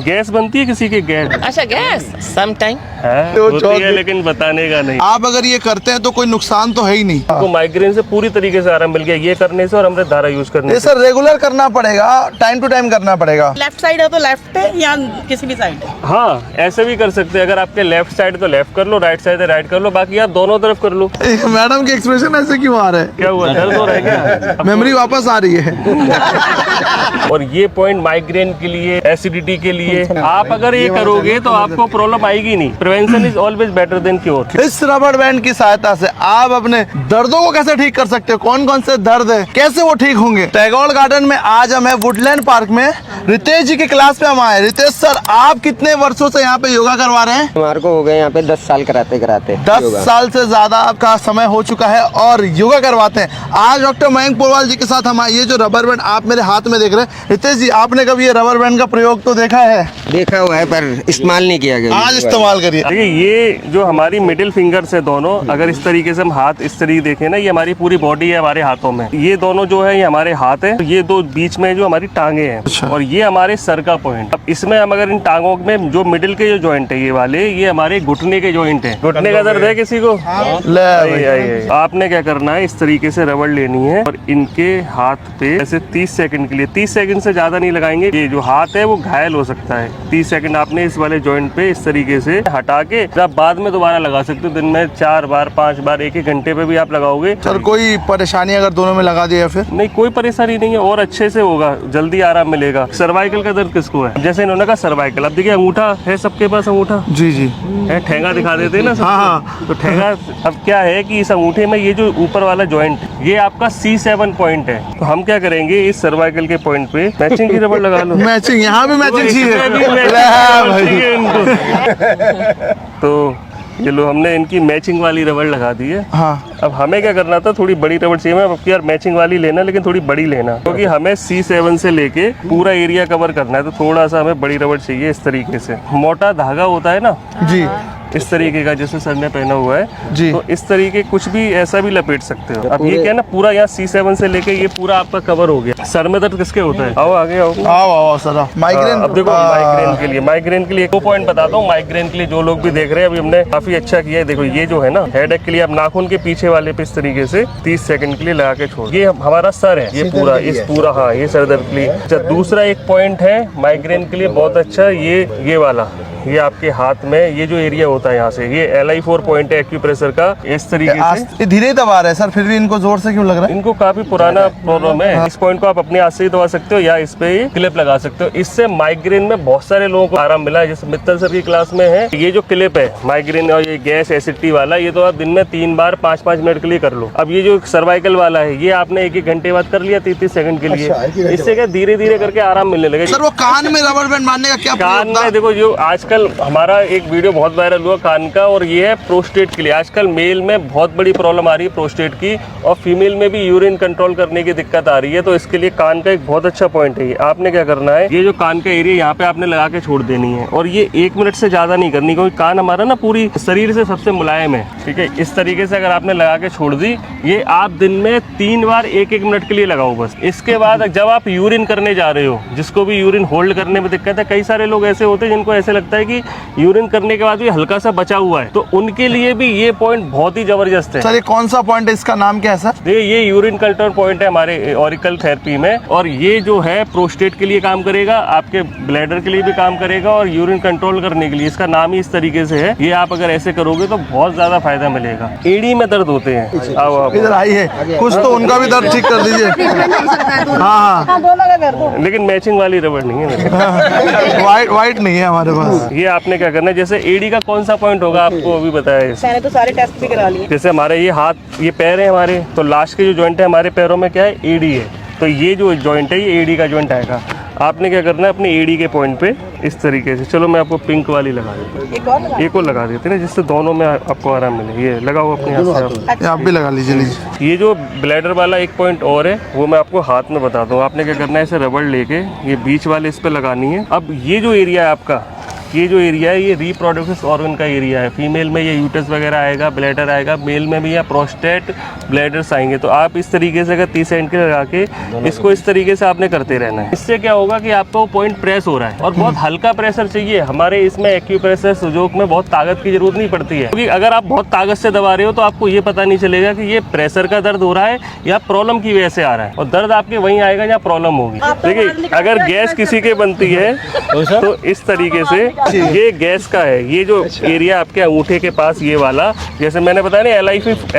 Gas बनती है किसी के गैस? अच्छा गैस सम टाइम होती है लेकिन बताने का नहीं। आप अगर ये करते हैं तो कोई नुकसान तो है ही नहीं। आपको माइग्रेन से पूरी तरीके से आराम मिल गया ये करने से और अमृत धारा यूज करने ये से। सर रेगुलर करना पड़ेगा, टाइम टू टाइम करना पड़ेगा। लेफ्ट साइड है तो लेफ्ट है या किसी भी साइड है? हाँ ऐसे भी कर सकते हैं, अगर आपके लेफ्ट साइड तो लेफ्ट कर लो, राइट साइड है राइट कर लो, बाकी आप दोनों तरफ कर लो। मैडम के एक्सप्रेशन ऐसे क्यों आ रहे हैं? क्या हुआ, दर्द हो रहा है क्या? मेमोरी वापस आ रही है। और ये पॉइंट माइग्रेन के लिए, एसिडिटी के लिए, आप अगर ये करोगे तो आपको प्रॉब्लम आएगी नहीं। Prevention is always better than cure. इस रबड़ बैंड की सहायता से आप अपने दर्दों को कैसे ठीक कर सकते हो? कौन कौन से दर्द है, कैसे वो ठीक होंगे? टैगोर गार्डन में आज हम है वुडलैंड पार्क में। रितेश जी की क्लास पे हम आए। रितेश सर, आप कितने वर्षों से यहाँ पे योगा करवा रहे हैं? हमारे को हो गए यहाँ पे 10 साल कराते 10 साल से ज्यादा आपका समय हो चुका है और योगा करवाते हैं। आज डॉक्टर मयंक पोरवाल जी के साथ हम आए। ये जो रबर बैंड आप मेरे हाथ में देख रहे हैं, रितेश जी आपने कभी ये रबर बैंड का प्रयोग तो देखा है? देखा हुआ है पर इस्तेमाल नहीं किया गया। आज इस्तेमाल करिए। देखिए ये जो हमारी मिडिल फिंगर्स है दोनों, अगर इस तरीके से हम हाथ इस तरीके देखें ना, ये हमारी पूरी बॉडी है हमारे हाथों में। ये दोनों जो है ये हमारे हाथ है, ये दो बीच में जो हमारी टांगे हैं। अच्छा। और ये हमारे सर का पॉइंट। अब इसमें हम अगर इन टांगों में जो मिडिल के जो जॉइंट है ये वाले, ये हमारे घुटने के जॉइंट है। घुटने का दर्द है किसी को? ले आपने क्या करना है, इस तरीके से रबड़ लेनी है और इनके हाथ पे ऐसे 30 सेकंड के लिए, 30 सेकंड से ज्यादा नहीं लगाएंगे, ये जो हाथ है वो घायल हो सकता है। 30 सेकंड आपने इस वाले जॉइंट पे इस तरीके से हटा के आप बाद में दोबारा लगा सकते हो। दिन में 4 बार 5 बार, एक घंटे पे भी आप लगाओगे। सर कोई परेशानी अगर दोनों में लगा दिया फिर? नहीं कोई परेशानी नहीं है और अच्छे से होगा, जल्दी आराम मिलेगा। सर्वाइकल का दर्द किसको है? जैसे इन्होंने कहा सर्वाइकल, अब देखिए अंगूठा है सबके पास, अंगूठा जी जी है, ठेंगा दिखा देते हैं ना सबको। हाँ। तो ठेंगा अब क्या है कि इस अंगूठे में ये जो ऊपर वाला जॉइंट, ये आपका C7 पॉइंट है। तो हम क्या करेंगे, इस सर्वाइकल के पॉइंट पे मैचिंग की रबड़ लगा लो। मैचिंग, यहाँ भी मैचिंग इसमें भी चाहिए। मैचिंग चाहिए इनको। तो ये लो हमने इनकी मैचिंग वाली रबड़ लगा दी है। हाँ। अब हमें क्या करना था, थोड़ी बड़ी रबड़ चाहिए। अब यार मैचिंग वाली लेना, लेकिन थोड़ी बड़ी लेना, क्योंकि हमें C7 से लेके पूरा एरिया कवर करना है। तो थोड़ा सा हमें बड़ी रबड़ चाहिए इस तरीके से। मोटा धागा होता है ना जी इस तरीके का, जैसे सर ने पहना हुआ है जी। तो इस तरीके कुछ भी ऐसा भी लपेट सकते हो। अब ये क्या है ना, पूरा यहाँ C7 से लेके ये पूरा आपका कवर हो गया। सर में दर्द किसके होता है? आओ आगे आओ। आओ सर। माइग्रेन। अब देखो माइग्रेन के लिए 2 पॉइंट बताता हूँ। माइग्रेन के लिए जो लोग भी देख रहे हैं, अभी हमने काफी अच्छा किया है। देखो ये जो है ना हेडेक के लिए, आप नाखून के पीछे वाले पे इस तरीके से 30 सेकंड के लिए लगा के छोड़। ये हमारा सर है, ये पूरा इस पूरा, हाँ ये सर दर्द के लिए। अच्छा दूसरा एक पॉइंट है माइग्रेन के लिए बहुत अच्छा, ये वाला, ये आपके हाथ में ये जो एरिया होता है यहाँ से, ये LI4 पॉइंट है एक्यूप्रेशर का। इस तरीके से धीरे दबा रहे हैं सर, फिर भी इनको जोर से क्यों लग रहा है? इनको काफी पुराना प्रॉब्लम है। इस पॉइंट को आप अपने हाथ से ही दबा सकते हो या इस पे ही क्लिप लगा सकते हो। इससे माइग्रेन में बहुत सारे लोगों को आराम मिला है। जैसे मित्तल सर की क्लास में है, ये जो क्लिप है माइग्रेन और ये गैस एसिडिटी वाला, ये तो आप दिन में 3 बार 5-5 मिनट के लिए कर लो। अब ये जो सर्वाइकल वाला है, ये आपने 1-1 घंटे बाद कर लिया 30-30 सेकंड के लिए। इससे क्या धीरे धीरे करके आराम मिलने लगे। सर वो कान में रबड़ बैंड मारने का क्या कान में देखो, जो आजकल हमारा एक वीडियो बहुत वायरल हुआ कान का, और ये है प्रोस्टेट के लिए। आजकल मेल में बहुत बड़ी प्रॉब्लम आ रही है प्रोस्टेट की, और फीमेल में भी यूरिन कंट्रोल करने की दिक्कत आ रही है। तो इसके लिए कान का एक बहुत अच्छा पॉइंट है। आपने क्या करना है, ये जो कान का एरिया यहाँ पे आपने लगा के छोड़ देनी है, और ये 1 मिनट से ज्यादा नहीं करनी, क्योंकि कान हमारा ना पूरी शरीर से सबसे मुलायम है। ठीक है, इस तरीके से अगर आपने लगा के छोड़ दी, ये आप दिन में 3 बार 1-1 मिनट के लिए लगाओ बस। इसके बाद जब आप यूरिन करने जा रहे हो, जिसको भी यूरिन होल्ड करने में दिक्कत है, कई सारे लोग ऐसे होते हैं जिनको ऐसे लगता है कि यूरिन करने के बाद भी हल्का सा बचा हुआ है, तो उनके लिए भी ये पॉइंट बहुत ही जबरदस्त है। सर ये कौन सा पॉइंट है, इसका नाम क्या है सर? ये यूरिन कंट्रोल पॉइंट है हमारे ऑरिकल थेरेपी में, और ये जो है प्रोस्टेट के लिए काम करेगा, आपके ब्लैडर के लिए भी काम करेगा, और यूरिन कंट्रोल करने के लिए। इसका नाम ही इस तरीके से है। ये आप अगर ऐसे करोगे तो बहुत ज्यादा फायदा मिलेगा। एड़ी में दर्द होते हैं, आओ आप इधर आई है, कुछ तो उनका भी दर्द ठीक कर दीजिए। हाँ लेकिन मैचिंग वाली रबड़ नहीं है। वाइट नहीं है हमारे पास। ये आपने क्या करना है, जैसे एडी का कौन सा पॉइंट होगा आपको अभी बताया। मैंने तो सारे टेस्ट भी करा लिए। जैसे हमारे ये हाथ, ये पैर है हमारे, तो लास्ट के जो जॉइंट है हमारे पैरों में क्या है, एडी है। तो ये जो जॉइंट है ये एडी का जॉइंट आएगा। आपने क्या करना है, अपने एडी के पॉइंट पे इस तरीके से, चलो मैं आपको पिंक वाली लगा देता हूँ, एक और लगा देते हैं ना, जिससे दोनों में आपको आराम मिले। ये लगाओ अपने हाथ से, आप भी लगा लीजिए। ये जो ब्लैडर वाला एक पॉइंट और है, वो मैं आपको हाथ में बता दूँ। आपने क्या करना है, इसे रबड़ लेके ये बीच वाले इस पे लगानी है। अब ये जो एरिया है आपका, ये जो एरिया है ये रिप्रोडक्टिव ऑर्गन का एरिया है। फीमेल में ये यूटस वगैरह आएगा, ब्लैडर आएगा, मेल में भी यहाँ प्रोस्टेट ब्लैडर्स आएंगे। तो आप इस तरीके से अगर 30 सेकंड के लगा के इसको इस तरीके से आपने करते रहना है। इससे क्या होगा कि आपका वो पॉइंट प्रेस हो रहा है और बहुत हल्का प्रेशर चाहिए। हमारे इसमें एक्यूप्रेशर सुजोक में बहुत ताकत की जरूरत नहीं पड़ती है, क्योंकि अगर आप बहुत ताकत से दबा रहे हो तो आपको ये पता नहीं चलेगा कि ये प्रेशर का दर्द हो रहा है या प्रॉब्लम की वजह से आ रहा है, और दर्द आपके वहीं आएगा जहाँ प्रॉब्लम होगी। देखिए अगर गैस किसी के बनती है तो इस तरीके से ये गैस का है। ये जो एरिया आपके अंगूठे के पास ये वाला, जैसे मैंने बताया ना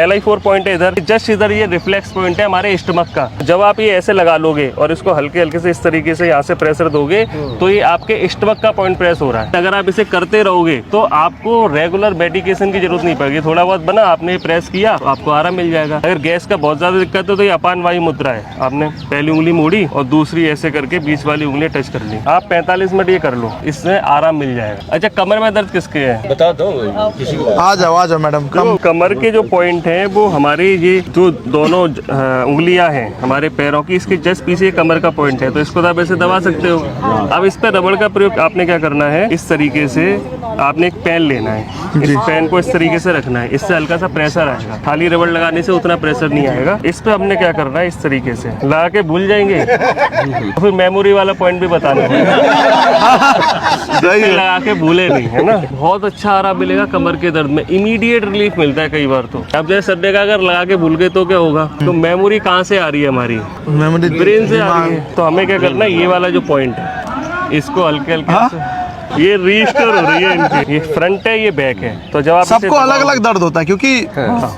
LI4 पॉइंट है इधर, जस्ट इधर ये रिफ्लेक्स पॉइंट है हमारे स्टमक का। जब आप ये ऐसे लगा लोगे और इसको हल्के हल्के से इस तरीके से यहाँ से प्रेशर दोगे तो ये आपके स्टमक का पॉइंट प्रेस हो रहा है। अगर आप इसे करते रहोगे तो आपको रेगुलर मेडिकेशन की जरूरत नहीं पड़ेगी। थोड़ा बहुत बना आपने प्रेस किया तो आपको आराम मिल जाएगा। अगर गैस का बहुत ज्यादा दिक्कत है तो ये अपान वायु मुद्रा है। आपने पहली उंगली मोड़ी और दूसरी ऐसे करके बीच वाली उंगली टच कर ली। आप 45 मिनट ये कर लो, इससे आराम मिल जाएगा। अच्छा, कमर में दर्द किसके है बता दो किसी को। आ जाओ मैडम। तो कमर के जो पॉइंट है वो हमारे ये जो दोनों उंगलियां हैं हमारे पैरों की, इसके जस्ट पीछे कमर का पॉइंट है। तो इसको आप ऐसे दबा सकते हो। अब इस पर रबड़ का प्रयोग आपने क्या करना है, इस तरीके से आपने एक पेन लेना है, इस पेन को इस तरीके से रखना है, इससे हल्का सा प्रेशर आएगा। खाली रबड़ लगाने से उतना प्रेशर नहीं आएगा। इस पे हमने क्या करना है, इस तरीके से लगा के भूल जाएंगे तो फिर मेमोरी वाला पॉइंट भी बताना लगा के भूले नहीं, है ना। बहुत अच्छा आराम मिलेगा कमर के दर्द में, इमीडिएट रिलीफ मिलता है कई बार। तो अब जैसे संडे का अगर लगा के भूल गए तो क्या होगा, तो मेमोरी कहाँ से आ रही है, हमारी मेमोरी ब्रेन से आ रही है। तो हमें क्या करना है, ये वाला जो पॉइंट है इसको हल्के हल्के ये रीस्टोर हो रही है इनकी। ये फ्रंट है, ये बैक है। तो जब आप सबको अलग अलग दर्द होता है, क्योंकि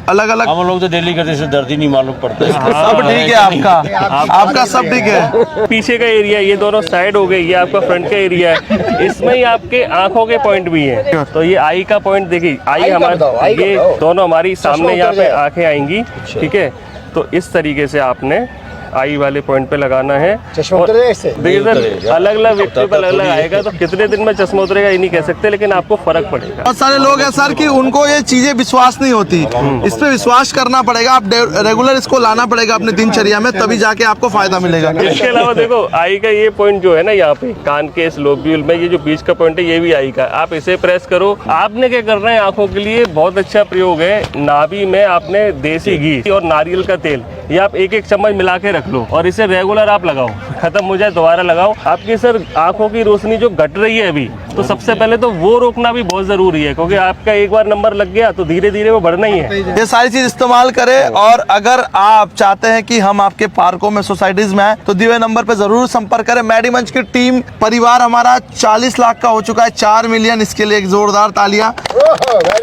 अलग अलग हम लोग तो डेली करते से दर्द ही नहीं मालूम पड़ता है। सब ठीक है आपका सब ठीक है। पीछे का एरिया, ये दोनों साइड हो गए, ये आपका फ्रंट का एरिया है। इसमें ही आपके आंखों के पॉइंट भी हैं। तो ये आई का पॉइंट देखिए, आई हमारे ये दोनों हमारी सामने यहाँ पे आंखें आएंगी, ठीक है। तो इस तरीके से आपने आई वाले पॉइंट पे लगाना है। और देखिए सर, अलग अलग व्यक्ति पर अलग अलग आएगा, तो कितने दिन में चश्मा उतरेगा ये नहीं कह सकते, लेकिन आपको फर्क पड़ेगा। बहुत सारे लोग हैं सर कि उनको ये चीजें विश्वास नहीं होती, इस पे विश्वास करना पड़ेगा। आप रेगुलर इसको लाना पड़ेगा अपनी दिनचर्या में, तभी जाके आपको फायदा मिलेगा। इसके अलावा देखो, आई का ये पॉइंट जो है ना, यहाँ पे कान के इस लोब्यूल में ये जो बीच का पॉइंट है ये भी आई का। आप इसे प्रेस करो। आपने क्या करना है, आंखों के लिए बहुत अच्छा प्रयोग है, नाभि में आपने देसी घी और नारियल का तेल ये आप एक एक चम्मच मिला के रख लो और इसे रेगुलर आप लगाओ। खत्म हो जाए दोबारा लगाओ। आपकी सर आंखों की रोशनी जो घट रही है अभी, तो सबसे पहले तो वो रोकना भी बहुत जरूरी है, क्योंकि आपका एक बार नंबर लग गया तो धीरे धीरे वो बढ़ना ही है। ये सारी चीज इस्तेमाल करें। और अगर आप चाहते हैं कि हम आपके पार्कों में, सोसाइटीज में आए, तो दिए हुए नंबर पे जरूर संपर्क करें। मैडीमंच की टीम परिवार हमारा 40 लाख का हो चुका है, 4 मिलियन, इसके लिए एक जोरदार तालियां,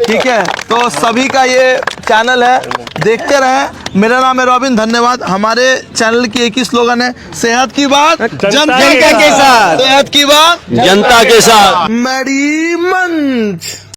ठीक है। तो सभी का ये चैनल है, देखते रहें। मेरा नाम है रॉबिन, धन्यवाद। हमारे चैनल की एक ही स्लोगन है, सेहत की बात जनता के साथ, सेहत की बात जनता के साथ। मैडीमंच।